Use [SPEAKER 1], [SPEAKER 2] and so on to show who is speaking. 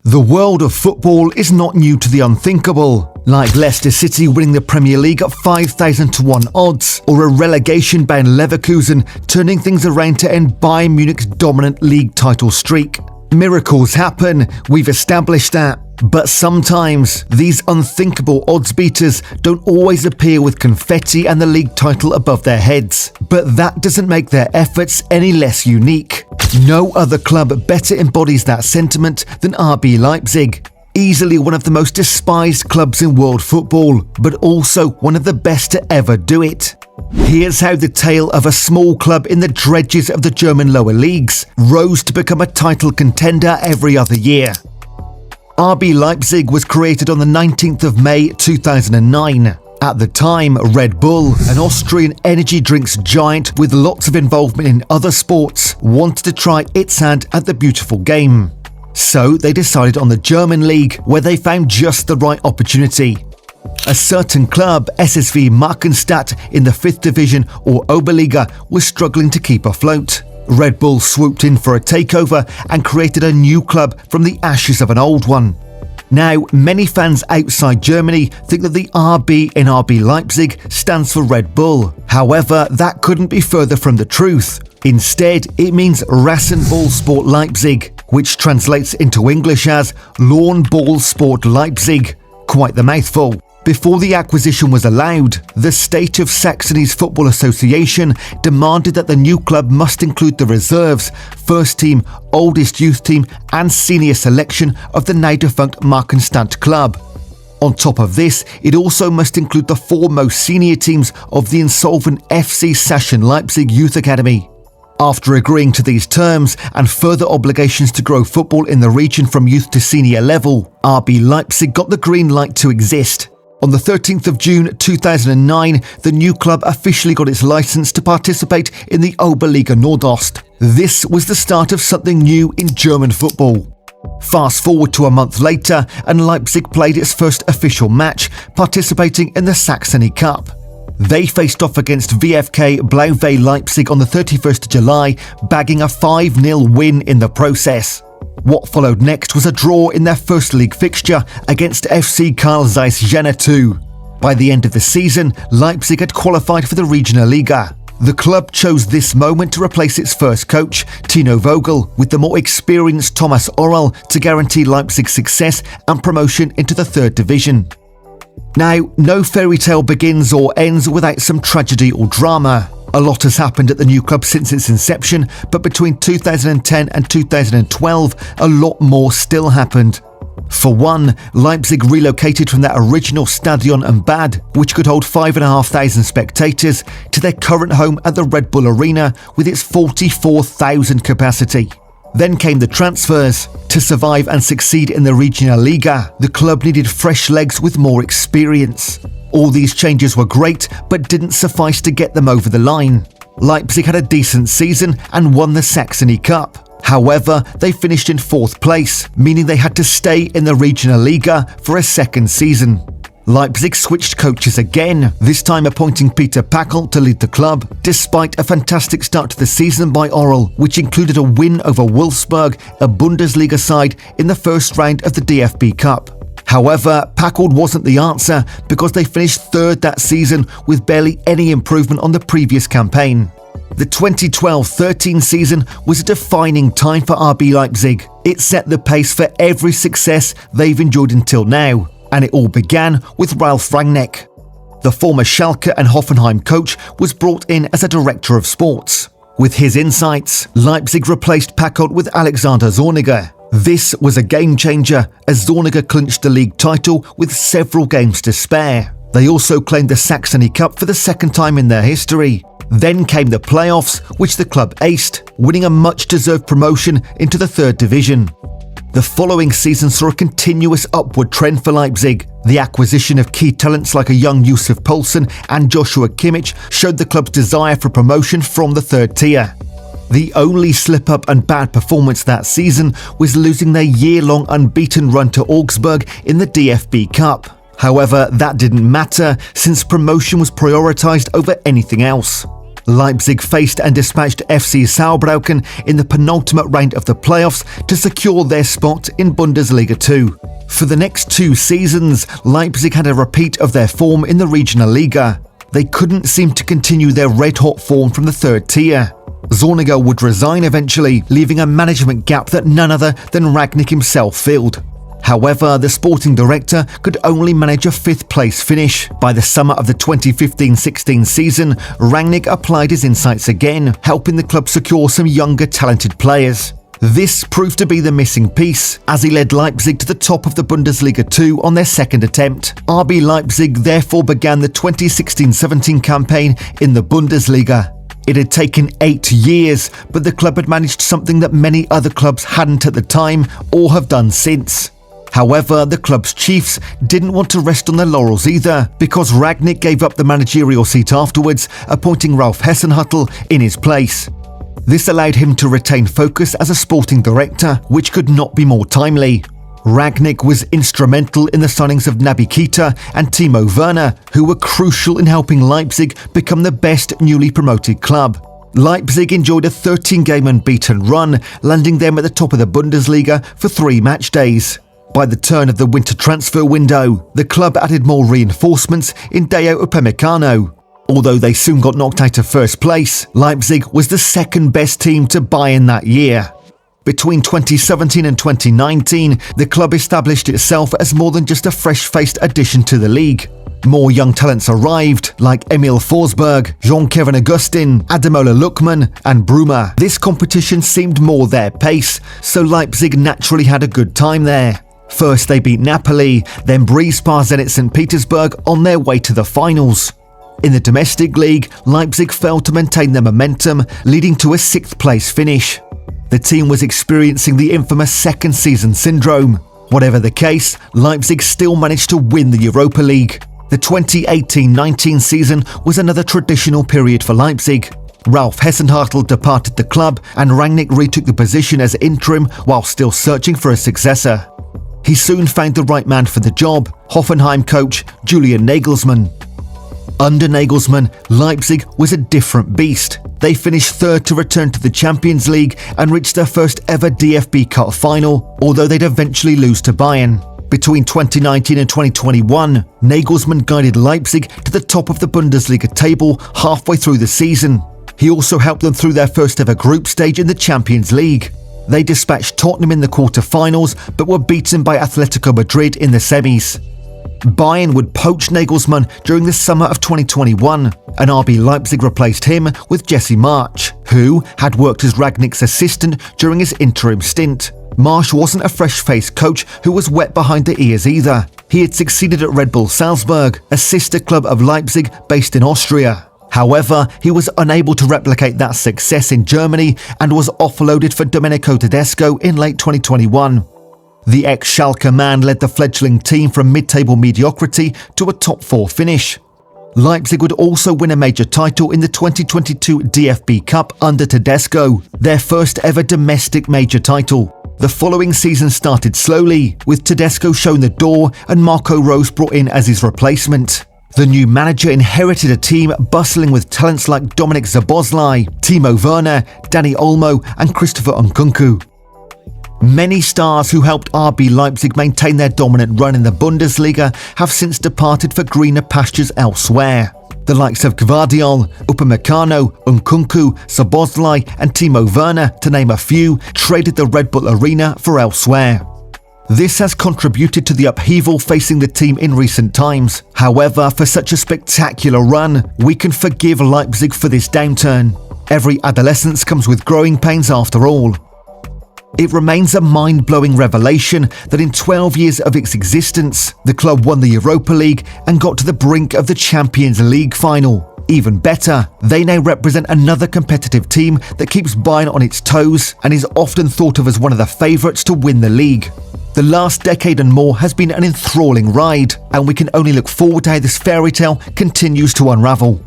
[SPEAKER 1] The world of football is not new to the unthinkable, like Leicester City winning the Premier League at 5,000 to 1 odds, or a relegation-bound Leverkusen turning things around to end Bayern Munich's dominant league title streak. Miracles happen, we've established that. But sometimes, these unthinkable odds beaters don't always appear with confetti and the league title above their heads. But that doesn't make their efforts any less unique. No other club better embodies that sentiment than RB Leipzig. Easily one of the most despised clubs in world football, but also one of the best to ever do it. Here's how the tale of a small club in the dredges of the German lower leagues rose to become a title contender every other year. RB Leipzig was created on the 19th of May 2009. At the time, Red Bull, an Austrian energy drinks giant with lots of involvement in other sports, wanted to try its hand at the beautiful game. So they decided on the German league, where they found just the right opportunity. A certain club, SSV Markenstadt in the 5th division or Oberliga, was struggling to keep afloat. Red Bull swooped in for a takeover and created a new club from the ashes of an old one. Now, many fans outside Germany think that the RB in RB Leipzig stands for Red Bull. However, that couldn't be further from the truth. Instead, it means Rasenballsport Leipzig, which translates into English as Lawn Ball Sport Leipzig. Quite the mouthful. Before the acquisition was allowed, the State of Saxony's Football Association demanded that the new club must include the reserves, first team, oldest youth team and senior selection of the now defunct Markenstadt club. On top of this, it also must include the four most senior teams of the insolvent FC Sachsen Leipzig Youth Academy. After agreeing to these terms and further obligations to grow football in the region from youth to senior level, RB Leipzig got the green light to exist. On the 13th of June 2009, the new club officially got its license to participate in the Oberliga Nordost. This was the start of something new in German football. Fast forward to a month later, and Leipzig played its first official match, participating in the Saxony Cup. They faced off against VfK Blauwey Leipzig on the 31st of July, bagging a 5-0 win in the process. What followed next was a draw in their first league fixture against FC Karl Zeiss Jena 2. By the end of the season, Leipzig had qualified for the Regional Liga. The club chose this moment to replace its first coach, Tino Vogel, with the more experienced Thomas Orel to guarantee Leipzig's success and promotion into the 3rd division. Now, no fairy tale begins or ends without some tragedy or drama. A lot has happened at the new club since its inception, but between 2010 and 2012, a lot more still happened. For one, Leipzig relocated from their original Stadion am Bad, which could hold 5,500 spectators, to their current home at the Red Bull Arena with its 44,000 capacity. Then came the transfers. To survive and succeed in the Regional Liga, the club needed fresh legs with more experience. All these changes were great, but didn't suffice to get them over the line. Leipzig had a decent season and won the Saxony Cup. However, they finished in 4th place, meaning they had to stay in the Regional Liga for a second season. Leipzig switched coaches again, this time appointing Peter Packel to lead the club, despite a fantastic start to the season by Orel, which included a win over Wolfsburg, a Bundesliga side, in the first round of the DFB Cup. However, Packel wasn't the answer because they finished 3rd that season with barely any improvement on the previous campaign. The 2012-13 season was a defining time for RB Leipzig. It set the pace for every success they've enjoyed until now, and it all began with Ralf Rangnick. The former Schalke and Hoffenheim coach was brought in as a director of sports. With his insights, Leipzig replaced Packel with Alexander Zorniger. This was a game changer, as Zorniger clinched the league title with several games to spare. They also claimed the Saxony Cup for the second time in their history. Then came the playoffs, which the club aced, winning a much-deserved promotion into the 3rd division. The following season saw a continuous upward trend for Leipzig. The acquisition of key talents like a young Yusuf Poulsen and Joshua Kimmich showed the club's desire for promotion from the 3rd tier. The only slip-up and bad performance that season was losing their year-long unbeaten run to Augsburg in the DFB Cup. However, that didn't matter since promotion was prioritised over anything else. Leipzig faced and dispatched FC Saarbrücken in the penultimate round of the playoffs to secure their spot in Bundesliga 2. For the next 2 seasons, Leipzig had a repeat of their form in the Regional Liga. They couldn't seem to continue their red-hot form from the 3rd tier. Zorniger would resign eventually, leaving a management gap that none other than Rangnick himself filled. However, the sporting director could only manage a 5th place finish. By the summer of the 2015-16 season, Rangnick applied his insights again, helping the club secure some younger talented players. This proved to be the missing piece, as he led Leipzig to the top of the Bundesliga 2 on their 2nd attempt. RB Leipzig therefore began the 2016-17 campaign in the Bundesliga. It had taken 8 years, but the club had managed something that many other clubs hadn't at the time or have done since. However, the club's chiefs didn't want to rest on their laurels either, because Rangnick gave up the managerial seat afterwards, appointing Ralf Hasenhüttl in his place. This allowed him to retain focus as a sporting director, which could not be more timely. Rangnick was instrumental in the signings of Naby Keita and Timo Werner, who were crucial in helping Leipzig become the best newly promoted club. Leipzig enjoyed a 13-game unbeaten run, landing them at the top of the Bundesliga for 3 match days. By the turn of the winter transfer window, the club added more reinforcements in Dayot Upamecano. Although they soon got knocked out of first place, Leipzig was the 2nd best team to buy in that year. Between 2017 and 2019, the club established itself as more than just a fresh-faced addition to the league. More young talents arrived, like Emil Forsberg, Jean-Kevin Augustin, Ademola Lookman and Bruma. This competition seemed more their pace, so Leipzig naturally had a good time there. First they beat Napoli, then breezed past Zenit St. Petersburg on their way to the finals. In the domestic league, Leipzig failed to maintain their momentum, leading to a 6th place finish. The team was experiencing the infamous second season syndrome. Whatever the case, Leipzig still managed to win the Europa League. The 2018-19 season was another traditional period for Leipzig. Ralf Hasenhüttl departed the club and Rangnick retook the position as interim while still searching for a successor. He soon found the right man for the job, Hoffenheim coach Julian Nagelsmann. Under Nagelsmann, Leipzig was a different beast. They finished 3rd to return to the Champions League and reached their first ever DFB Cup final, although they'd eventually lose to Bayern. Between 2019 and 2021, Nagelsmann guided Leipzig to the top of the Bundesliga table halfway through the season. He also helped them through their first ever group stage in the Champions League. They dispatched Tottenham in the quarter-finals, but were beaten by Atletico Madrid in the semis. Bayern would poach Nagelsmann during the summer of 2021, and RB Leipzig replaced him with Jesse Marsch, who had worked as Rangnick's assistant during his interim stint. Marsch wasn't a fresh-faced coach who was wet behind the ears either. He had succeeded at Red Bull Salzburg, a sister club of Leipzig based in Austria. However, he was unable to replicate that success in Germany and was offloaded for Domenico Tedesco in late 2021. The ex-Schalke man led the fledgling team from mid-table mediocrity to a top 4 finish. Leipzig would also win a major title in the 2022 DFB Cup under Tedesco, their first ever domestic major title. The following season started slowly, with Tedesco shown the door and Marco Rose brought in as his replacement. The new manager inherited a team bustling with talents like Dominik Szoboszlai, Timo Werner, Dani Olmo and Christopher Nkunku. Many stars who helped RB Leipzig maintain their dominant run in the Bundesliga have since departed for greener pastures elsewhere. The likes of Gvardiol, Upamecano, Nkunku, Szoboszlai and Timo Werner, to name a few, traded the Red Bull Arena for elsewhere. This has contributed to the upheaval facing the team in recent times. However, for such a spectacular run, we can forgive Leipzig for this downturn. Every adolescence comes with growing pains after all. It remains a mind-blowing revelation that in 12 years of its existence, the club won the Europa League and got to the brink of the Champions League final. Even better, they now represent another competitive team that keeps Bayern on its toes and is often thought of as one of the favourites to win the league. The last decade and more has been an enthralling ride, and we can only look forward to how this fairy tale continues to unravel.